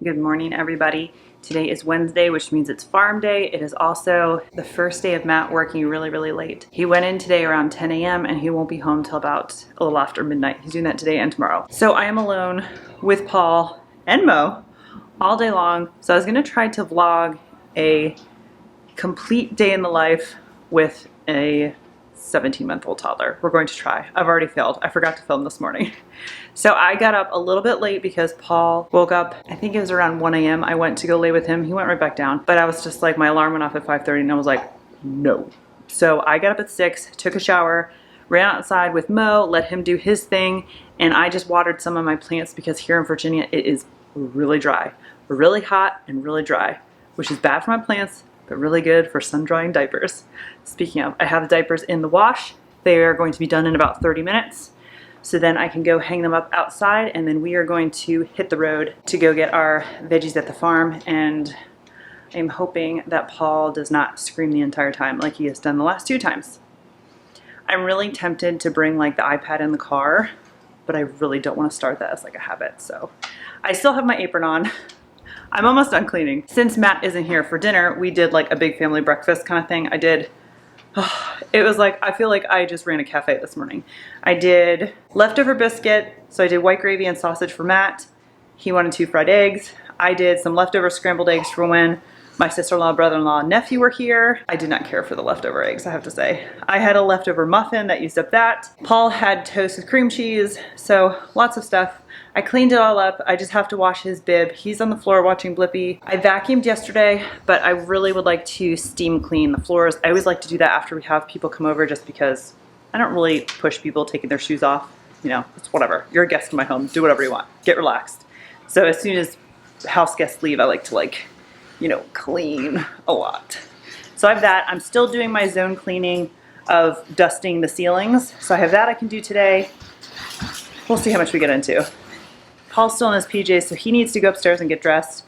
Good morning, everybody. Today is Wednesday, which means it's farm day. It is also the first day of Matt working really late. He went in today around 10 a.m. and he won't be home till about a little after midnight. He's doing that today and tomorrow. So I am alone with Paul and Mo all day long. So I was gonna try to vlog a complete day in the life with a 17-month-old toddler. We're going to try. I've already failed. I forgot to film this morning. So I got up a little bit late because Paul woke up, I think it was around 1 a.m. I went to go lay with him. He went right back down. But I was just like, my alarm went off at 5:30 and I was like, no. So I got up at 6, took a shower, ran outside with Mo, let him do his thing, and I just watered some of my plants because here in Virginia it is really dry. Really hot and really dry, which is bad for my plants, but really good for sun-drying diapers. Speaking of, I have the diapers in the wash. They are going to be done in about 30 minutes. So then I can go hang them up outside, and then we are going to hit the road to go get our veggies at the farm. And I'm hoping that Paul does not scream the entire time like he has done the last 2 times. I'm really tempted to bring like the iPad in the car, but I really don't want to start that as like a habit. So I still have my apron on. I'm almost done cleaning. Since Matt isn't here for dinner, we did like a big family breakfast kind of thing. It was like, I feel like I just ran a cafe this morning. I did leftover biscuit, so I did white gravy and sausage for Matt. He wanted 2 fried eggs. I did some leftover scrambled eggs for when my sister-in-law, brother-in-law, and nephew were here. I did not care for the leftover eggs, I have to say. I had a leftover muffin that used up that. Paul had toast with cream cheese, so lots of stuff. I cleaned it all up. I just have to wash his bib. He's on the floor watching Blippi. I vacuumed yesterday, but I really would like to steam clean the floors. I always like to do that after we have people come over just because I don't really push people taking their shoes off. You know, it's whatever. You're a guest in my home. Do whatever you want. Get relaxed. So as soon as house guests leave, I like to clean a lot. So I have that. I'm still doing my zone cleaning of dusting the ceilings. So I have that I can do today. We'll see how much we get into. Paul's still in his PJs, so he needs to go upstairs and get dressed.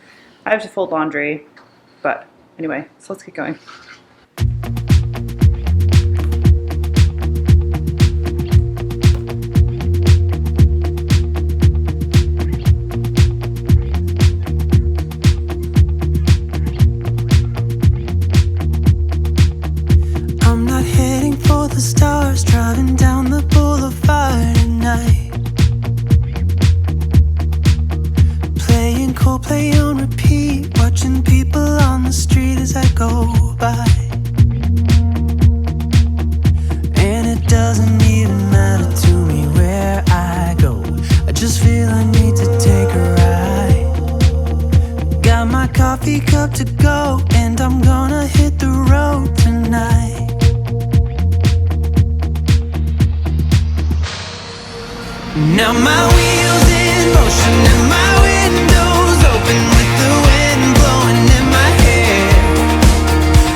I have to fold laundry, but anyway, so let's get going. I'm not heading for the stars, driving down the boulevard at night. Coldplay on repeat, watching people on the street as I go by. And it doesn't even matter to me where I go, I just feel I need to take a ride. Got my coffee cup to go, and I'm gonna hit the road tonight. Now my wheels in motion and my windows open with the wind blowing in my hair.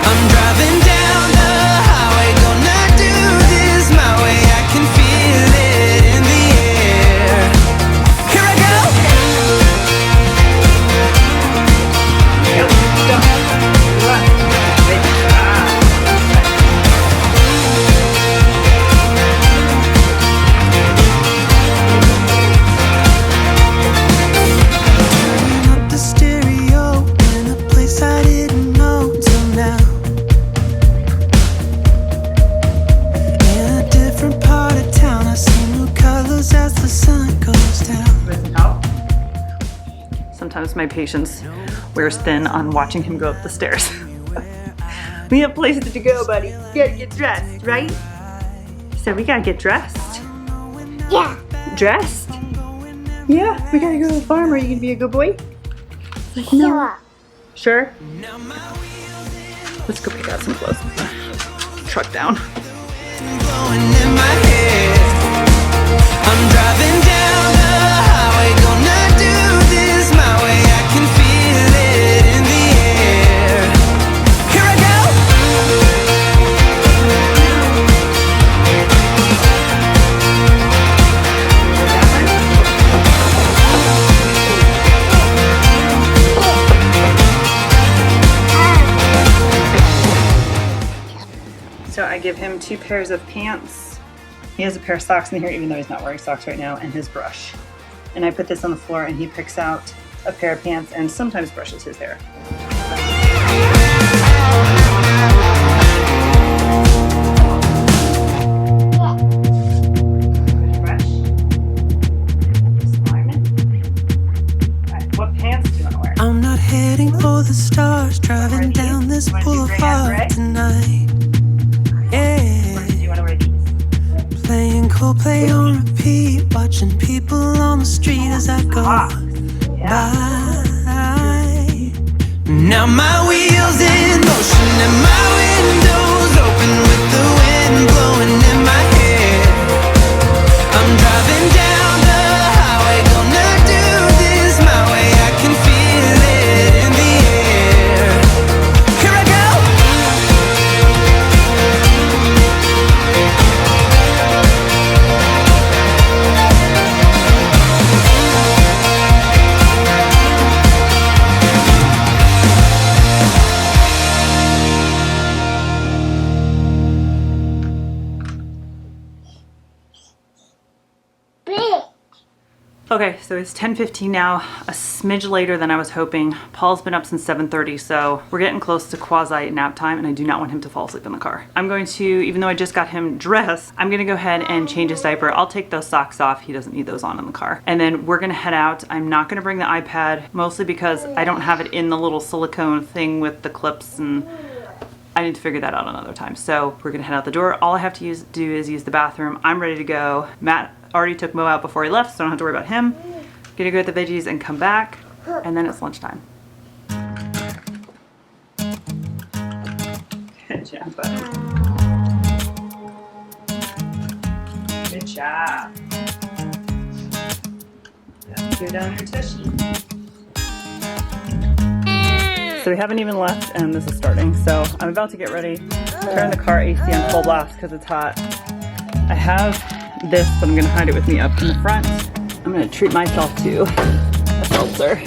I'm driving down the highway, gonna do this my way. I can feel it in the air. Here I go. Sometimes my patience wears thin on watching him go up the stairs. We have places to go, buddy. You gotta get dressed, right? So we gotta get dressed. Yeah. Dressed? Yeah, we gotta go to the farm. Are you gonna be a good boy? Like, no. Sure? Let's go pick out some clothes. Truck down. I'm driving down the highway, gonna do this my way. I can feel it in the air. Here I go. So I give him 2 pairs of pants. He has a pair of socks in here, even though he's not wearing socks right now, and his brush. And I put this on the floor, and he picks out a pair of pants and sometimes brushes his hair. I'm not heading for the stars, driving down this boulevard tonight. Yeah. Do you want to wear these? Playing Coldplay on repeat, watching people on the street as I go by. Now my wheels in motion and my windows open with the wind blowing in my hair. I'm driving down the highway, gonna do this my way. I can feel it in the air. Here I go. Okay, so it's 10:15 now, a smidge later than I was hoping. Paul's been up since 7:30, so we're getting close to quasi nap time, and I do not want him to fall asleep in the car. I'm going to, even though I just got him dressed, I'm gonna go ahead and change his diaper. I'll take those socks off. He doesn't need those on in the car. And then we're gonna head out. I'm not gonna bring the iPad, mostly because I don't have it in the little silicone thing with the clips, and I need to figure that out another time. So we're gonna head out the door. All I have to do is use the bathroom. I'm ready to go. Matt already took Mo out before he left, so I don't have to worry about him. Gonna go get the veggies and come back, and then it's lunchtime. Good job, buddy. Good job. Go down your tushy. So we haven't even left, and this is starting. So I'm about to get ready. Turn the car AC on full blast because it's hot. I have this, but I'm gonna hide it with me up in the front. I'm gonna treat myself to a seltzer.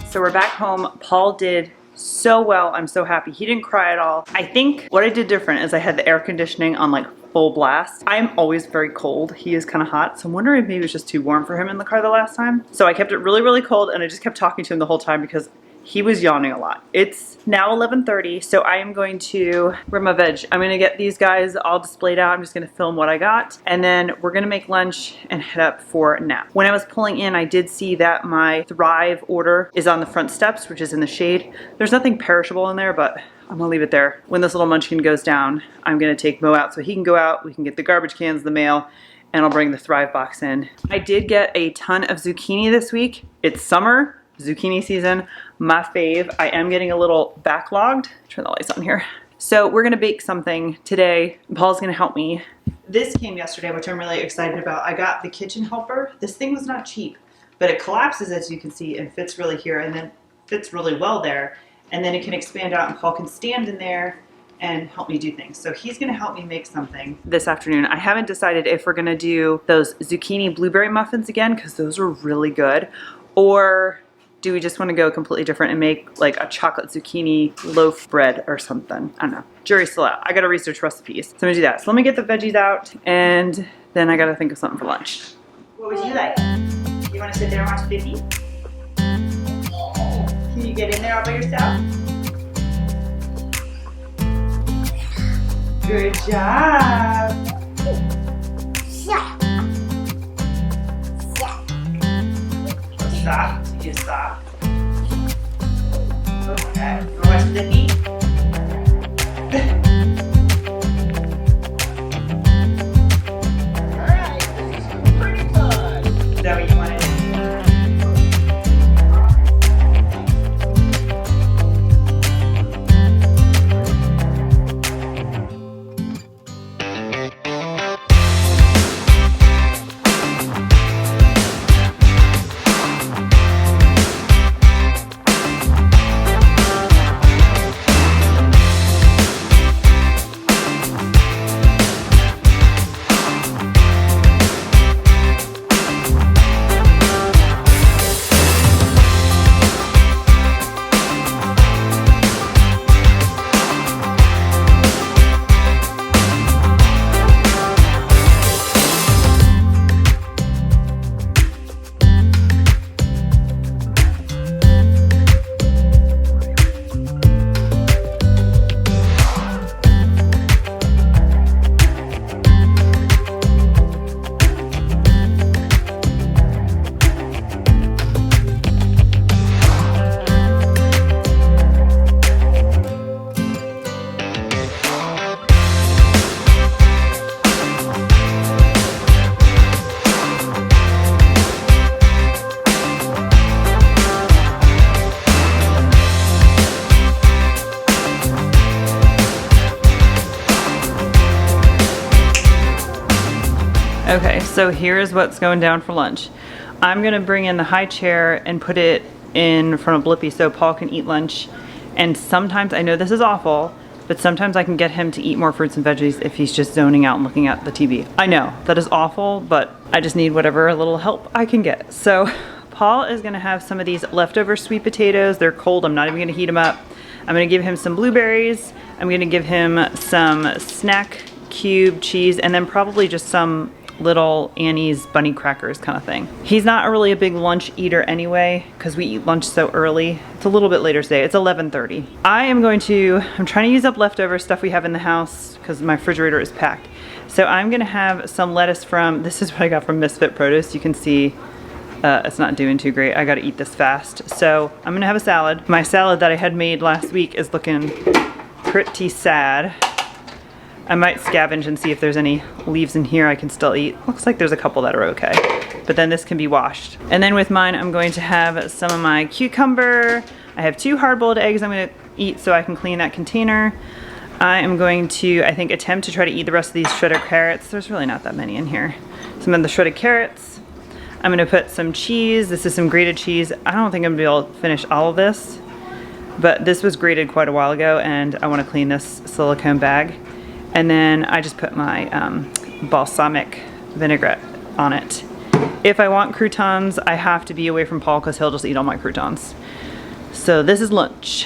So we're back home. Paul did so well. I'm so happy. He didn't cry at all. I think what I did different is I had the air conditioning on like full blast. I'm always very cold. He is kind of hot. So I'm wondering if maybe it was just too warm for him in the car the last time. So I kept it really, really cold, and I just kept talking to him the whole time because he was yawning a lot. It's now 11:30, so I am going to grab my veg. I'm gonna get these guys all displayed out. I'm just gonna film what I got, and then we're gonna make lunch and head up for a nap. When I was pulling in, I did see that my Thrive order is on the front steps, which is in the shade. There's nothing perishable in there, but I'm gonna leave it there. When this little munchkin goes down, I'm gonna take Mo out so he can go out, we can get the garbage cans, the mail, and I'll bring the Thrive box in. I did get a ton of zucchini this week. It's summer, zucchini season, my fave. I am getting a little backlogged. Turn the lights on here. So we're gonna bake something today. Paul's gonna help me. This came yesterday, which I'm really excited about. I got the kitchen helper. This thing was not cheap, but it collapses, as you can see, and fits really here, and then fits really well there. And then it can expand out, and Paul can stand in there and help me do things. So he's gonna help me make something this afternoon. I haven't decided if we're gonna do those zucchini blueberry muffins again, because those are really good, or do we just want to go completely different and make like a chocolate zucchini loaf bread or something? I don't know. Jury's still out. I gotta research recipes. So I'm gonna do that. So let me get the veggies out, and then I gotta think of something for lunch. What would you like? You wanna sit there and watch Vicky? Can you get in there all by yourself? Good job. Stop. You stop. Okay. You wanna watch Vicky? Alright, this is pretty good. Is that what you wanted? Okay, so here's what's going down for lunch. I'm gonna bring in the high chair and put it in front of Blippi so Paul can eat lunch. And sometimes, I know this is awful, but sometimes I can get him to eat more fruits and veggies if he's just zoning out and looking at the TV. I know, that is awful, but I just need whatever little help I can get. So Paul is gonna have some of these leftover sweet potatoes. They're cold, I'm not even gonna heat them up. I'm gonna give him some blueberries. I'm gonna give him some snack cube cheese and then probably just some little Annie's bunny crackers kind of thing. He's not really a big lunch eater anyway because we eat lunch so early. It's a little bit later today. It's 11:30. I'm trying to use up leftover stuff we have in the house because my refrigerator is packed. So I'm gonna have some lettuce this is what I got from Misfit Produce. You can see it's not doing too great. I gotta eat this fast. So I'm gonna have a salad. My salad that I had made last week is looking pretty sad. I might scavenge and see if there's any leaves in here I can still eat. Looks like there's a couple that are okay, but then this can be washed. And then with mine, I'm going to have some of my cucumber. I have 2 hard-boiled eggs I'm gonna eat so I can clean that container. I am going to, I think, attempt to try to eat the rest of these shredded carrots. There's really not that many in here. Some of the shredded carrots. I'm gonna put some cheese. This is some grated cheese. I don't think I'm gonna be able to finish all of this, but this was grated quite a while ago and I wanna clean this silicone bag. And then I just put my balsamic vinaigrette on it. If I want croutons, I have to be away from Paul because he'll just eat all my croutons. So this is lunch.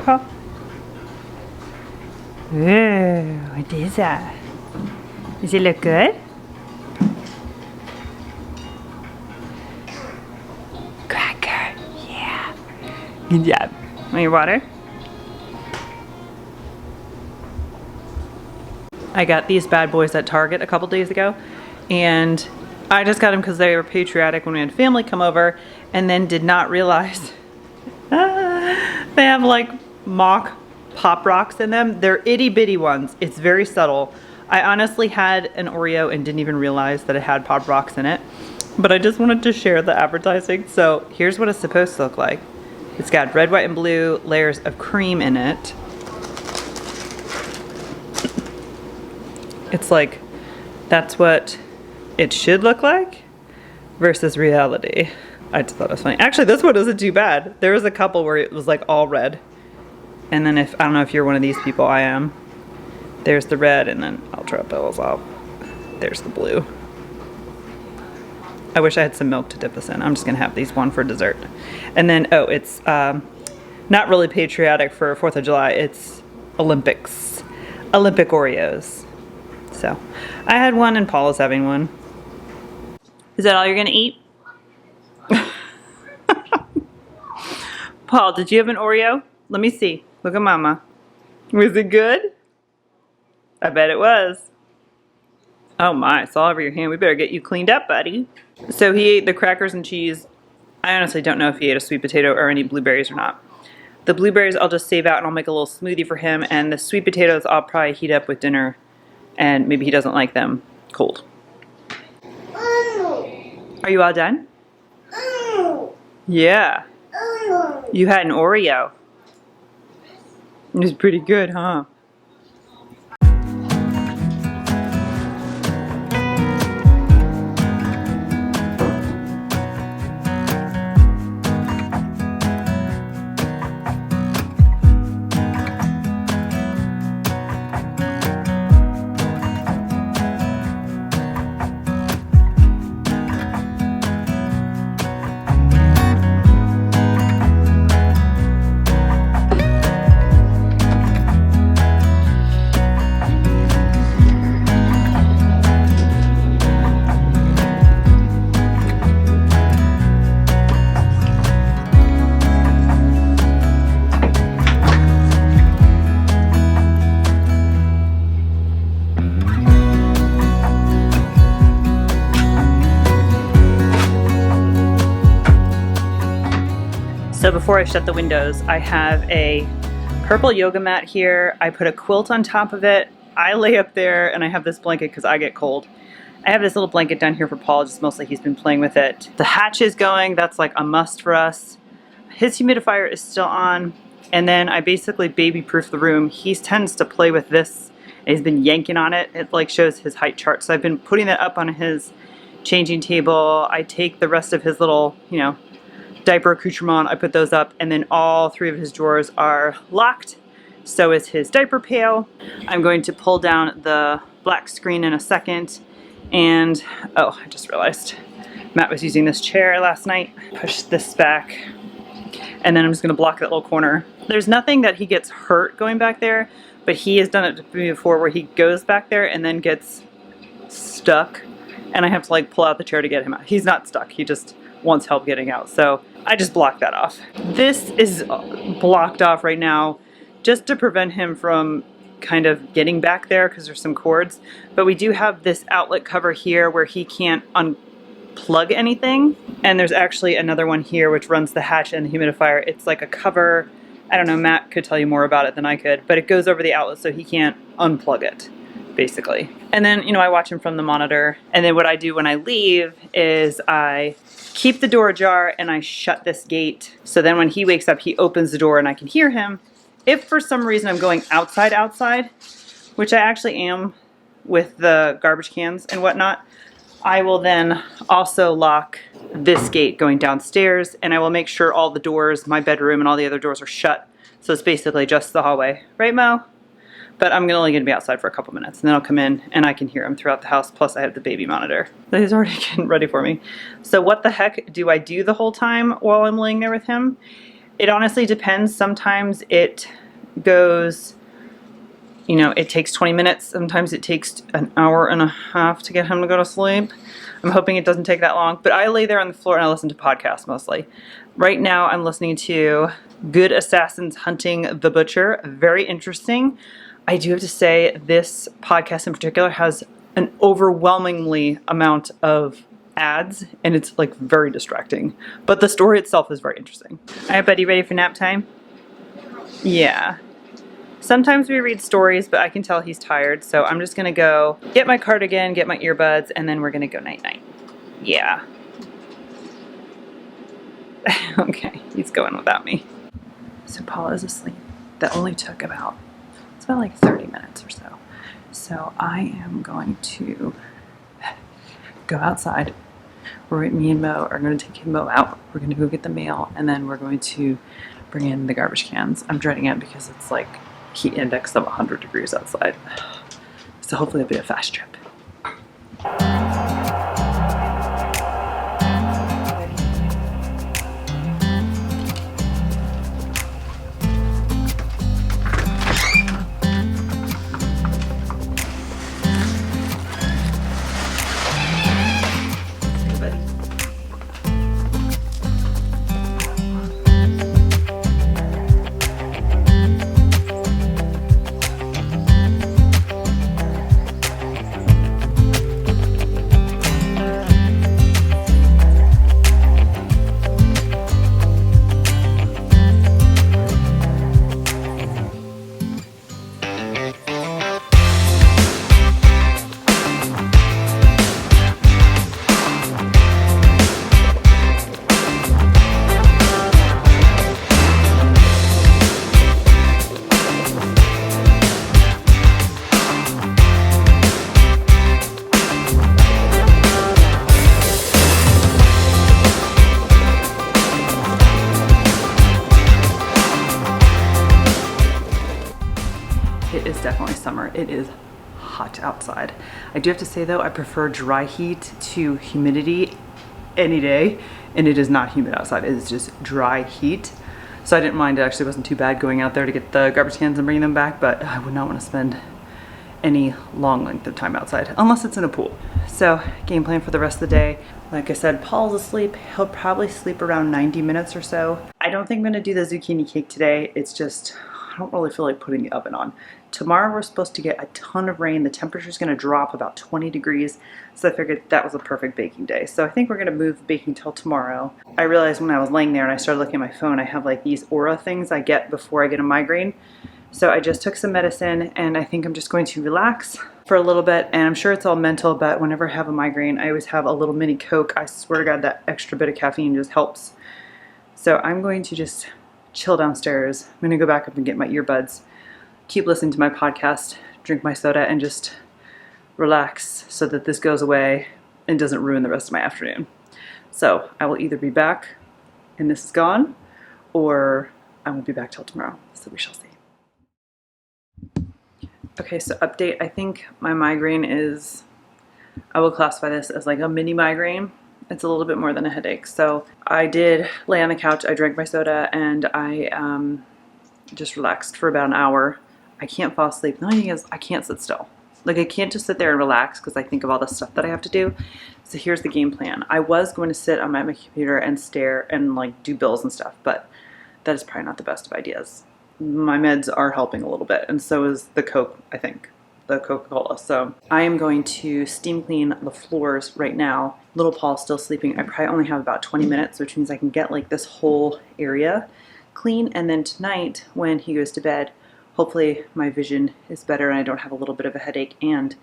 Paul. Ooh, what is that? Does it look good? Good job. Want your water? I got these bad boys at Target a couple days ago, and I just got them because they were patriotic when we had family come over, and then did not realize they have like mock Pop Rocks in them. They're itty bitty ones. It's very subtle. I honestly had an Oreo and didn't even realize that it had Pop Rocks in it, but I just wanted to share the advertising. So here's what it's supposed to look like. It's got red, white, and blue layers of cream in it. It's like, that's what it should look like versus reality. I just thought it was funny. Actually, this one isn't too bad. There was a couple where it was like all red. And then I don't know if you're one of these people, I am. There's the red and then I'll drop those off. There's the blue. I wish I had some milk to dip this in. I'm just gonna have these one for dessert. And then, oh, it's not really patriotic for 4th of July. It's Olympic Oreos. So I had one and Paul is having one. Is that all you're gonna eat? Paul, did you have an Oreo? Let me see. Look at mama. Was it good? I bet it was. Oh my, it's all over your hand. We better get you cleaned up, buddy. So he ate the crackers and cheese. I honestly don't know if he ate a sweet potato or any blueberries or not. The blueberries I'll just save out and I'll make a little smoothie for him, and the sweet potatoes I'll probably heat up with dinner, and maybe he doesn't like them cold. Are you all done? Yeah. You had an Oreo. It was pretty good, huh? So before I shut the windows, I have a purple yoga mat here. I put a quilt on top of it. I lay up there and I have this blanket because I get cold. I have this little blanket down here for Paul, just mostly he's been playing with it. The hatch is going, that's like a must for us. His humidifier is still on. And then I basically baby-proof the room. He tends to play with this. He's been yanking on it. It like shows his height chart. So I've been putting that up on his changing table. I take the rest of his little, you know, diaper accoutrement, I put those up, and then all 3 of his drawers are locked. So is his diaper pail. I'm going to pull down the black screen in a second. And, oh, I just realized Matt was using this chair last night. Push this back. And then I'm just gonna block that little corner. There's nothing that he gets hurt going back there, but he has done it to me before where he goes back there and then gets stuck. And I have to like pull out the chair to get him out. He's not stuck, he just wants help getting out. So I just blocked that off. This is blocked off right now just to prevent him from kind of getting back there because there's some cords. But we do have this outlet cover here where he can't unplug anything. And there's actually another one here which runs the hatch and the humidifier. It's like a cover. I don't know, Matt could tell you more about it than I could, but it goes over the outlet so he can't unplug it, basically. And then, you know, I watch him from the monitor. And then what I do when I leave is I keep the door ajar and I shut this gate. So then when he wakes up, he opens the door and I can hear him. If for some reason I'm going outside, which I actually am with the garbage cans and whatnot, I will then also lock this gate going downstairs, and I will make sure all the doors, my bedroom and all the other doors are shut. So it's basically just the hallway. Right, Mo? But I'm only going to be outside for a couple minutes, and then I'll come in and I can hear him throughout the house, plus I have the baby monitor. So he's already getting ready for me. So what the heck do I do the whole time while I'm laying there with him? It honestly depends. Sometimes it goes, you know, it takes 20 minutes. Sometimes it takes an hour and a half to get him to go to sleep. I'm hoping it doesn't take that long. But I lay there on the floor and I listen to podcasts mostly. Right now I'm listening to Good Assassins Hunting the Butcher. Very interesting. I do have to say this podcast in particular has an overwhelmingly amount of ads and it's like very distracting. But the story itself is very interesting. All right, buddy, ready for nap time? Yeah. Sometimes we read stories, but I can tell he's tired, so I'm just gonna go get my cardigan, get my earbuds, and then we're gonna go night-night. Yeah. Okay, he's going without me. So Paula is asleep. That only took about like 30 minutes or so. So I am going to go outside. Me and Mo are going to take Mo out. We're going to go get the mail, and then we're going to bring in the garbage cans. I'm dreading it because it's like heat index of 100 degrees outside. So hopefully it'll be a fast trip. It is definitely summer. It is hot outside. I do have to say though, I prefer dry heat to humidity any day, and it is not humid outside. It is just dry heat. So I didn't mind. It actually wasn't too bad going out there to get the garbage cans and bringing them back, but I would not want to spend any long length of time outside unless it's in a pool. So game plan for the rest of the day. Like I said, Paul's asleep. He'll probably sleep around 90 minutes or so. I don't think I'm gonna do the zucchini cake today. It's just, I don't really feel like putting the oven on. Tomorrow we're supposed to get a ton of rain. The temperature's gonna drop about 20 degrees. So I figured that was a perfect baking day. So I think we're gonna move baking till tomorrow. I realized when I was laying there and I started looking at my phone, I have like these aura things I get before I get a migraine. So I just took some medicine and I think I'm just going to relax for a little bit. And I'm sure it's all mental, but whenever I have a migraine, I always have a little mini Coke. I swear to God, that extra bit of caffeine just helps. So I'm going to just chill downstairs. I'm gonna go back up and get my earbuds, keep listening to my podcast, drink my soda, and just relax so that this goes away and doesn't ruin the rest of my afternoon. So I will either be back and this is gone, or I won't be back till tomorrow. So we shall see. Okay, so update. I think my migraine is, I will classify this as like a mini migraine. It's a little bit more than a headache. So I did lay on the couch, I drank my soda, and I just relaxed for about an hour. I can't fall asleep. The only thing is I can't sit still. Like I can't just sit there and relax because I think of all the stuff that I have to do. So here's the game plan. I was going to sit on my computer and stare and like do bills and stuff, but that is probably not the best of ideas. My meds are helping a little bit, and so is the Coke, I think, the Coca-Cola. So I am going to steam clean the floors right now. Little Paul's still sleeping. I probably only have about 20 minutes, which means I can get like this whole area clean. And then tonight when he goes to bed, hopefully my vision is better and I don't have a little bit of a headache, and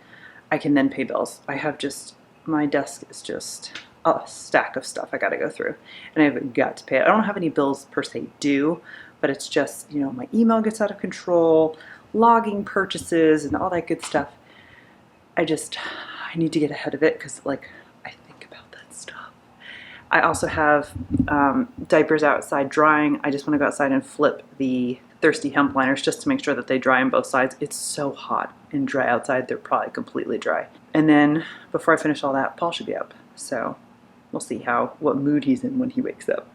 I can then pay bills. I have just, my desk is just a stack of stuff I gotta go through, and I've got to pay it. I don't have any bills per se due, but it's just, you know, my email gets out of control, logging purchases and all that good stuff. I need to get ahead of it because like I think about that stuff. I also have diapers outside drying. I just want to go outside and flip the Thirsty hemp liners just to make sure that they dry on both sides. It's so hot and dry outside, they're probably completely dry. And then before I finish all that, Paul should be up. So we'll see what mood he's in when he wakes up.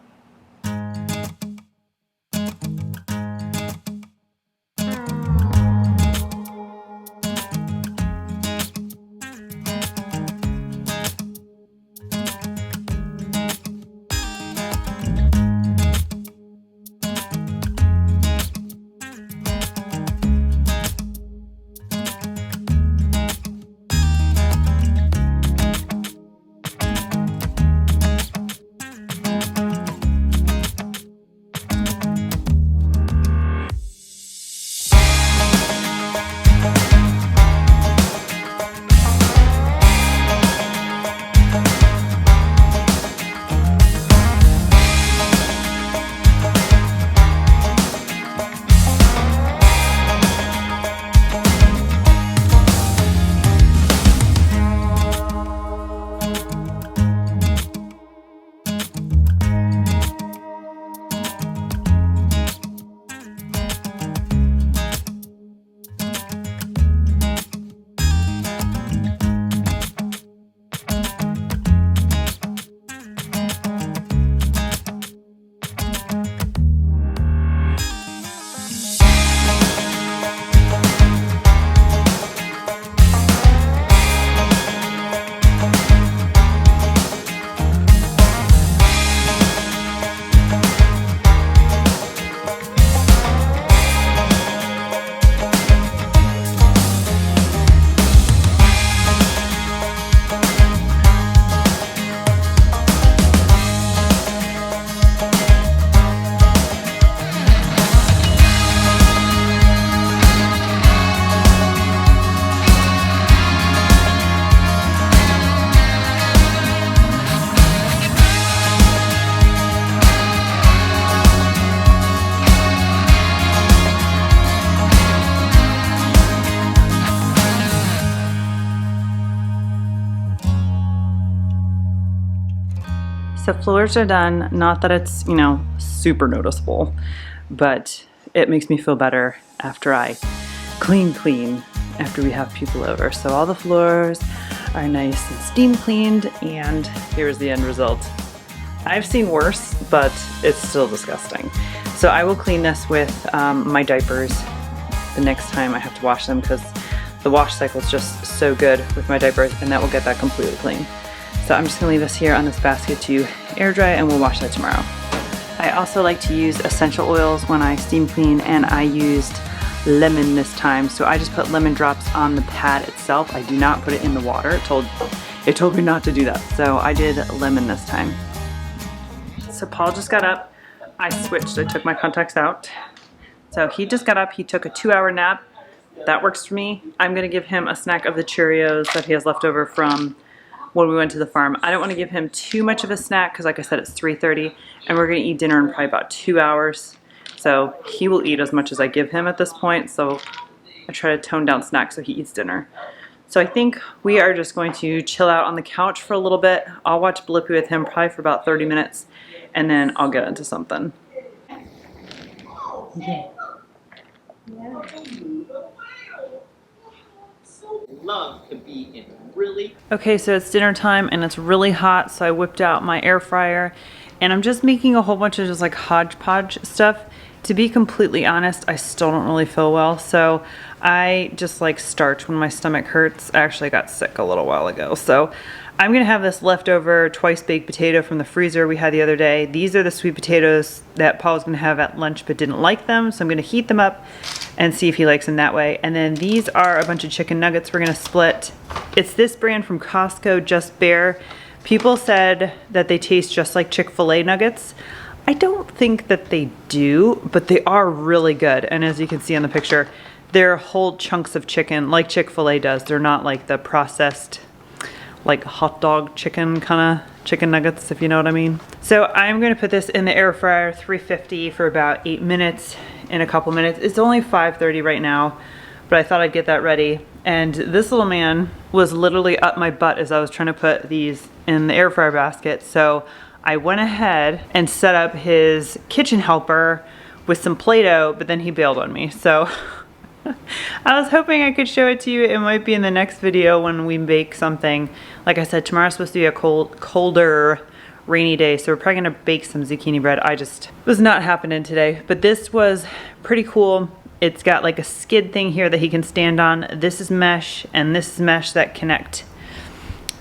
So floors are done. Not that it's, you know, super noticeable, but it makes me feel better after I clean after we have people over. So all the floors are nice and steam cleaned, and here's the end result. I've seen worse, but it's still disgusting. So I will clean this with my diapers the next time I have to wash them, because the wash cycle is just so good with my diapers, and that will get that completely clean. So I'm just gonna leave this here on this basket to air dry, and we'll wash that tomorrow. I also like to use essential oils when I steam clean, and I used lemon this time. So I just put lemon drops on the pad itself. I do not put it in the water. It told me not to do that. So I did lemon this time. So Paul just got up. I switched. I took my contacts out. So he just got up. He took a 2-hour nap. That works for me. I'm gonna give him a snack of the Cheerios that he has left over from when we went to the farm. I don't want to give him too much of a snack because, like I said, it's 3:30, and we're gonna eat dinner in probably about 2 hours. So he will eat as much as I give him at this point. So I try to tone down snacks so he eats dinner. So I think we are just going to chill out on the couch for a little bit. I'll watch Blippi with him probably for about 30 minutes and then I'll get into something. Okay. Love to be in really. Okay, so it's dinner time and it's really hot, so I whipped out my air fryer and I'm just making a whole bunch of just like hodgepodge stuff. To be completely honest, I still don't really feel well, so I just like starch when my stomach hurts. I actually got sick a little while ago, so I'm gonna have this leftover twice baked potato from the freezer we had the other day. These are the sweet potatoes that Paul was gonna have at lunch but didn't like them, so I'm gonna heat them up and see if he likes them that way. And then these are a bunch of chicken nuggets we're gonna split. It's this brand from Costco, Just Bare. People said that they taste just like Chick-fil-A nuggets. I don't think that they do, but they are really good. And as you can see on the picture, they're whole chunks of chicken like Chick-fil-A does. They're not like the processed, like hot dog chicken kind of chicken nuggets, if you know what I mean. So I'm gonna put this in the air fryer, 350 for about 8 minutes. In a couple minutes. It's only 5:30 right now, but I thought I'd get that ready. And this little man was literally up my butt as I was trying to put these in the air fryer basket. So I went ahead and set up his kitchen helper with some Play-Doh, but then he bailed on me. So I was hoping I could show it to you. It might be in the next video when we bake something. Like I said, tomorrow's supposed to be a colder, rainy day, so we're probably gonna bake some zucchini bread. I just was not happening today, but this was pretty cool. It's got like a skid thing here that he can stand on. This is mesh and this is mesh that connect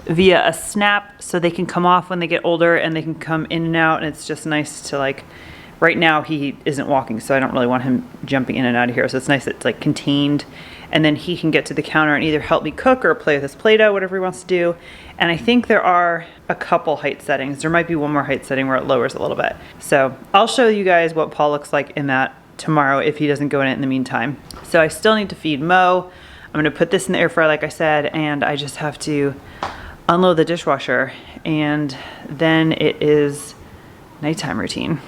via a snap, so they can come off when they get older and they can come in and out, and it's just nice to like, right now he isn't walking, so I don't really want him jumping in and out of here, so it's nice that it's like contained, and then he can get to the counter and either help me cook or play with his Play-Doh, whatever he wants to do. And I think there are a couple height settings. There might be one more height setting where it lowers a little bit. So I'll show you guys what Paul looks like in that tomorrow if he doesn't go in it in the meantime. So I still need to feed Mo. I'm gonna put this in the air fryer like I said, and I just have to unload the dishwasher, and then it is nighttime routine.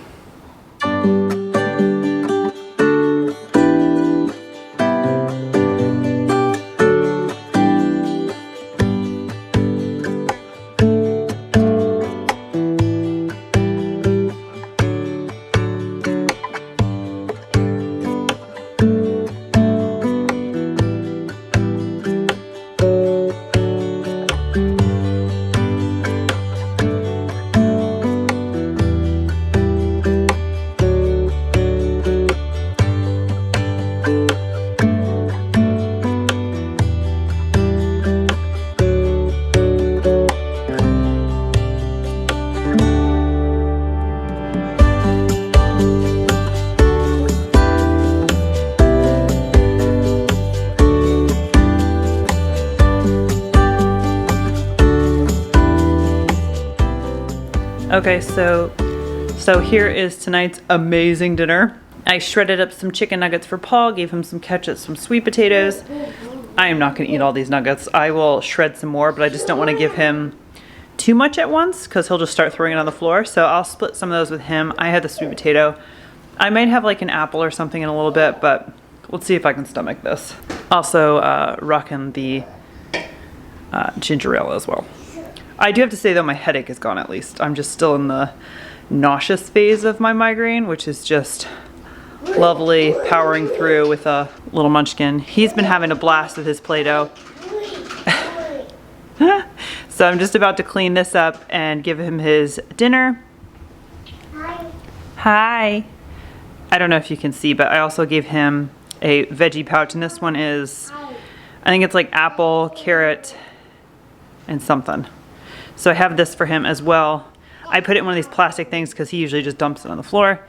Okay, so here is tonight's amazing dinner. I shredded up some chicken nuggets for Paul, gave him some ketchup, some sweet potatoes. I am not gonna eat all these nuggets. I will shred some more, but I just don't wanna give him too much at once because he'll just start throwing it on the floor. So I'll split some of those with him. I had the sweet potato. I might have like an apple or something in a little bit, but let's see if I can stomach this. Also rocking the ginger ale as well. I do have to say though, my headache is gone at least. I'm just still in the nauseous phase of my migraine, which is just lovely, powering through with a little munchkin. He's been having a blast with his Play-Doh. So I'm just about to clean this up and give him his dinner. Hi. Hi. I don't know if you can see, but I also gave him a veggie pouch, and this one is, I think it's like apple, carrot, and something. So I have this for him as well. I put it in one of these plastic things because he usually just dumps it on the floor.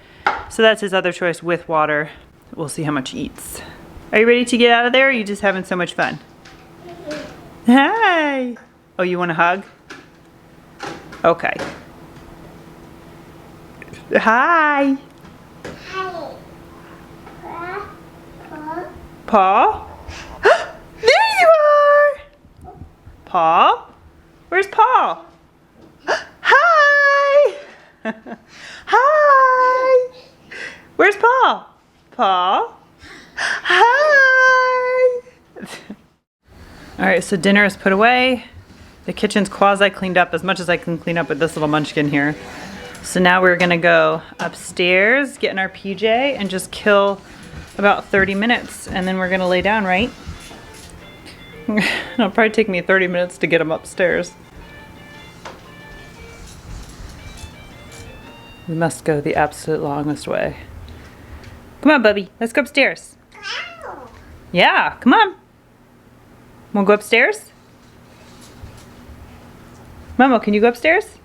So that's his other choice with water. We'll see how much he eats. Are you ready to get out of there, or are you just having so much fun? Hi! Oh, you want a hug? Okay. Hi! Hi. Paul? There you are! Paul? Where's Paul? Hi! Hi! Where's Paul? Paul? Hi! All right, so dinner is put away. The kitchen's quasi cleaned up as much as I can clean up with this little munchkin here. So now we're gonna go upstairs, get in our PJ, and just kill about 30 minutes, and then we're gonna lay down, right? It'll probably take me 30 minutes to get him upstairs. We must go the absolute longest way. Come on, Bubby, let's go upstairs. Yeah, come on. Wanna go upstairs? Momo, can you go upstairs?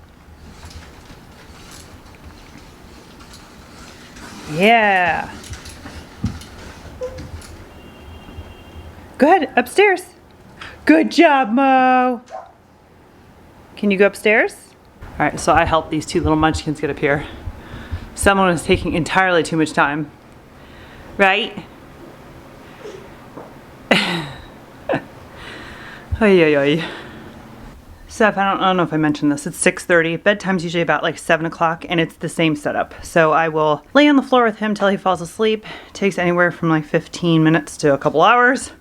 Yeah. Go ahead, upstairs. Good job, Mo. Can you go upstairs? All right, so I helped these two little munchkins get up here. Someone was taking entirely too much time. Right? Oy, oy, oy. Seth, I don't know if I mentioned this. It's 6:30. Bedtime's usually about like 7 o'clock, and it's the same setup. So I will lay on the floor with him till he falls asleep. It takes anywhere from like 15 minutes to a couple hours.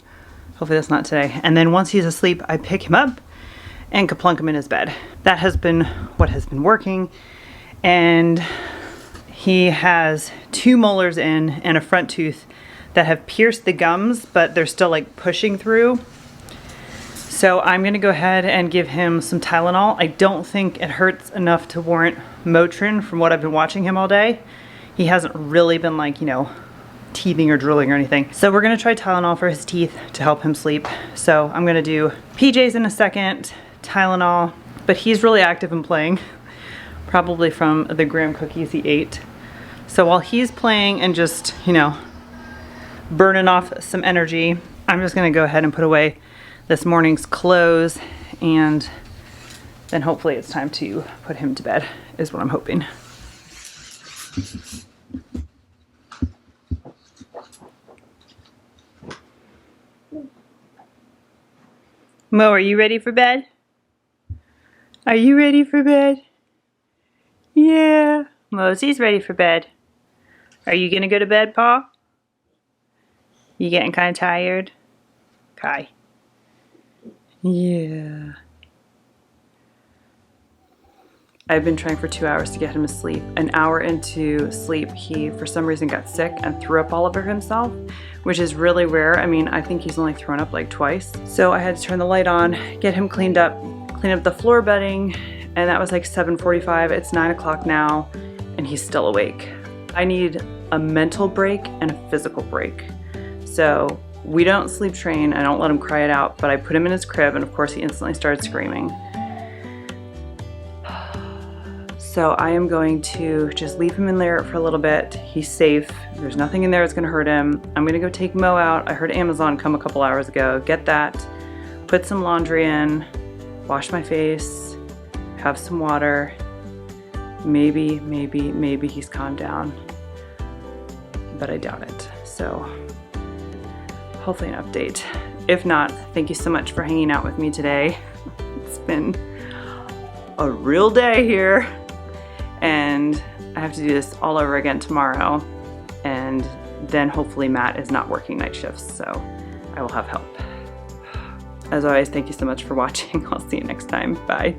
Hopefully that's not today. And then once he's asleep, I pick him up and kaplunk him in his bed. That has been what has been working. And he has 2 molars in and a front tooth that have pierced the gums, but they're still like pushing through. So I'm gonna go ahead and give him some Tylenol. I don't think it hurts enough to warrant Motrin from what I've been watching him all day. He hasn't really been like, you know, teething or drooling or anything. So we're gonna try Tylenol for his teeth to help him sleep. So I'm gonna do PJs in a second, Tylenol, but he's really active and playing, probably from the graham cookies he ate. So while he's playing and just, you know, burning off some energy, I'm just gonna go ahead and put away this morning's clothes, and then hopefully it's time to put him to bed, is what I'm hoping. Mo, are you ready for bed? Are you ready for bed? Yeah. Mosey's ready for bed. Are you gonna go to bed, Paul? You getting kind of tired? Okay. Yeah. I've been trying for 2 hours to get him to sleep. An hour into sleep, he for some reason got sick and threw up all over himself, which is really rare. I mean, I think he's only thrown up like twice. So I had to turn the light on, get him cleaned up, clean up the floor bedding, and that was like 7:45. It's 9 o'clock now, and he's still awake. I need a mental break and a physical break. So we don't sleep train. I don't let him cry it out, but I put him in his crib, and of course he instantly started screaming. So I am going to just leave him in there for a little bit. He's safe. There's nothing in there that's gonna hurt him. I'm gonna go take Mo out. I heard Amazon come a couple hours ago. Get that, put some laundry in, wash my face, have some water. Maybe he's calmed down, but I doubt it. So hopefully an update. If not, thank you so much for hanging out with me today. It's been a real day here, and I have to do this all over again tomorrow, and then hopefully Matt is not working night shifts, so I will have help. As always, thank you so much for watching. I'll see you next time. Bye.